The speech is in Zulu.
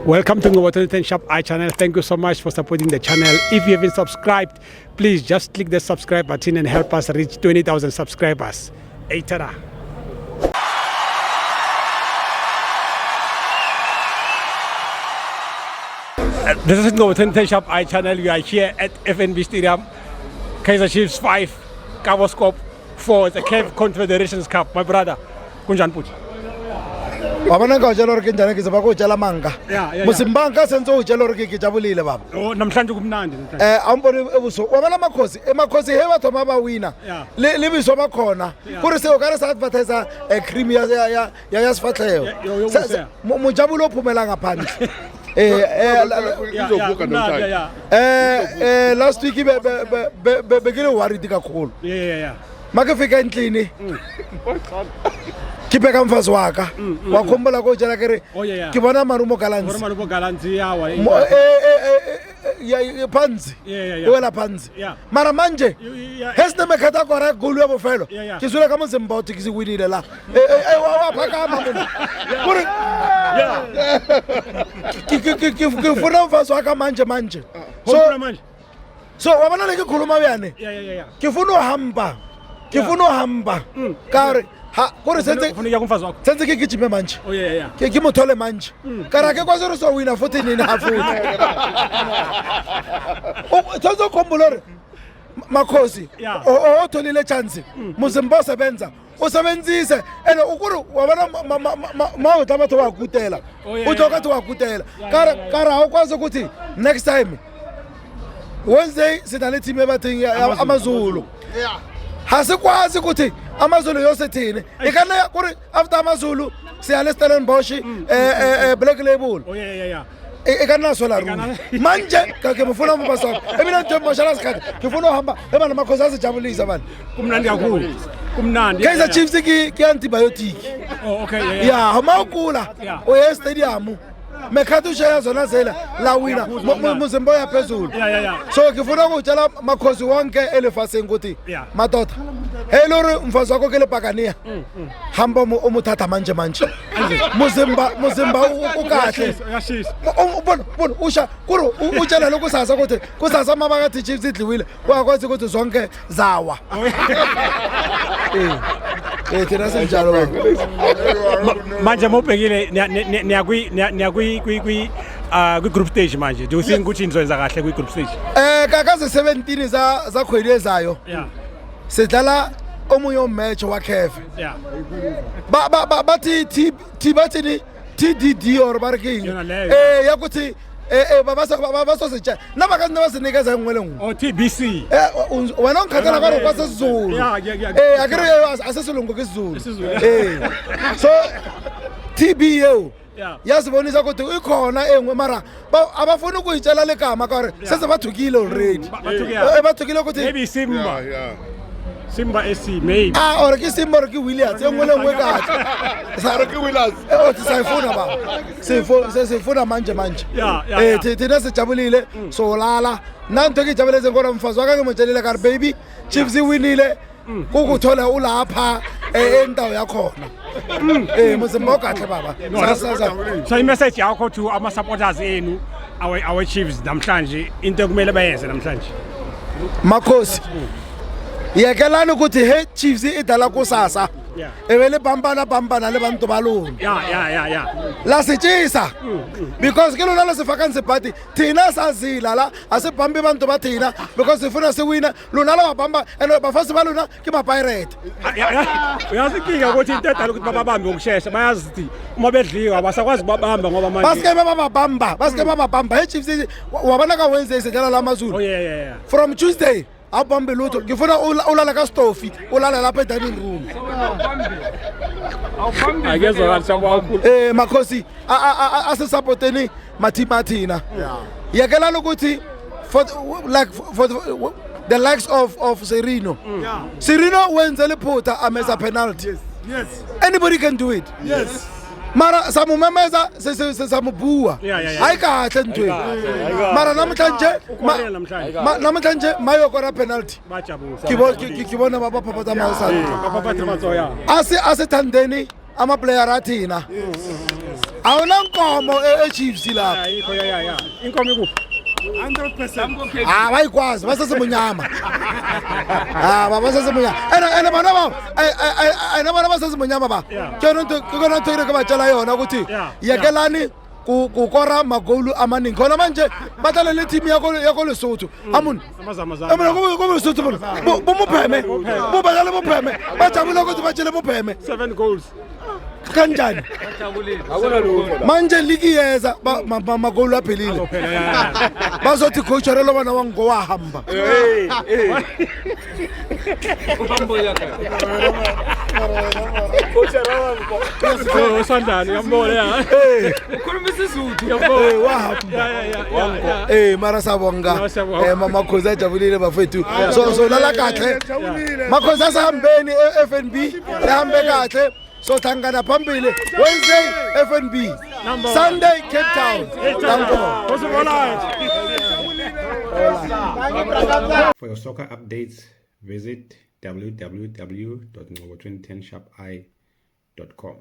Welcome to Ngobotoniten Shop iChannel. Thank you so much for supporting the channel. If you haven't subscribed, please just click the subscribe button and help us reach 20,000 subscribers. Hey, tada. This is Ngobotoniten Shop iChannel. We are here at FNB Stadium. Kaizer Chiefs 5, Cabo Scope 4. It's a CAF Confederations Cup. My brother, Kunjan Puch. Wabona ka utshela ukuthi njani ngizaba kutshela manga. Musimbanga senzo utshela ukuthi ngijabulile baba. Oh namhlanje kumnandi. Awumbona ebuso. Wabona amakhosi he batho maba winner. Libiso bakhona. Kuri se ukare sa advertiser cream ya sifahleo. Mujabulo ophumela ngaphandle. Last week begile worried kakhulu. Makafika endlini. Kibeka mfazi waka wakhombela ko jela kere ke bona marumo galanzi ya panzi wela panzi mara manje hesne mekhata ko ra golu ya bofelo ke sula ka motse mbauti ke se winile la wa phaka mama kuri ke funa mfazi waka manje so wa bona le ke khuluma byane ke funa hamba kare ha kuri senze ke gijime manje ke mothole manje kara ke kwazo so wina futhi nini hafuthi senzo khombulore makhosi otholile chance muzimbo sebenza usebenzise ene ukuri wabona mawuthi batho wakutela uthokathi wakutela kara ukwazi ukuthi next time Wednesday sinale team ebathi amazulu hasikwazi ukuthi amazulu yose thina ikana kuri after amazulu siyale Stellenbosch Black Label ikana sola room manje kake mfuna mbasa emina nje mashala sikhathi ngifuna uhamba ebana makhosi asijabulisa bani kumnandi kakhulu kumnandi Kaizer Chiefs ki antibiotic okay yeah mawukula oye stadium mekhathu shaya zona zela la wina muzimbo ya phezulu so ngifuna ukutshela makhosi wonke elefaseni ukuthi madoda hello mfazi wakho ke lepakania hamba umuthatha manje muzimba ukahle ubona usha kuru utshela lokusasa ukuthi kusasa mabakathi Chiefs idliwile uyakwazi ukuthi zonke zawa thina senjalo manje mobhekile kwi group stage manje do you think ukuthi nizoyenza kahle kwi group stage kakaze 17 za khwelezayo sidlala omunye match wa CAF bathi bathi TDD or barking yakuthi babasositsha nabakazi nabasinikeza engwele ngu TBC wena ngikhathela karo kwasesizulu akere asesilungu kesizulu so TBO yazibonisa ukuthi ikhona engwe mara abafuna ukuyitshela legama kare sese bathukile already bathukile ukuthi maybe Simba SC maybe or ki Simba or ki Williams engwele ngwe kahle sara ki Williams sayifuna baba sifuna manje thina sijabulile so lala nanto ke jabuleze ngona mfazi waka ngemtshelile kare baby Chiefs iwinile ukuthola ulapha endawo yakhona muzimbo kahle baba so i-message yakho to ama supporters enu our Chiefs namhlanje into kumele bayenze namhlanje makhosi yekelani ukuthi he Chiefs idala kusasa ebele bambana le bantu balona la sitshisa because ke lona lesifaka nsipati thina sazila la asibambi bantu bathina because sifuna siwina lona la bamba and bafasi balona ke ba pirate uyazikinga ukuthi into edala ukuthi babambe ngokusheshsha bayazi ukuthi uma bedliwa basakwazi babamba ngoba manje baske babamba he Chiefs wabona ka Wednesday sidlala la Mazulu from Tuesday abambe lutho ngifuna ulala ka Stofi ulala lapha edining room akezwa kahle makhosi asisupporteni mathina yekelana ukuthi for the likes of Serino wenze lephutha ameza penalty yes anybody can do it mara samumemeza sesamubua hayi kahle ntwe mara namhlanje mayoko ra penalty kibona baba phaphatha mawusana asithandeni ama player athina awunankomo eChiefs lapha Yeah. Inkomo ikuphi? 100%. bayikwazi basesemunyama basesemunyama ene bona ba ene bona basesemunyama ba ke nto ire ke batshela yona ukuthi yekelani kukora magolu amaningi khona manje batala le team yakho Lesotho amuni ko Lesotho bomupheme bobadala bopheme bajabula ukuthi batshele bopheme 7 goals. kanjani manje ligi yeza magolu aphelile bazothi coach lo bana wango wahamba Usandani yambona ya. Ukhuluma isiZulu. wahamba mara sabonga Makhosi ajabulile bafethu so lala kahle Makhosi asahambeni FNB ehambe kahle so thangana phambili Wednesday FNB Sunday Cape Town. For your soccer updates, visit www.ngobo2010sharpi.com.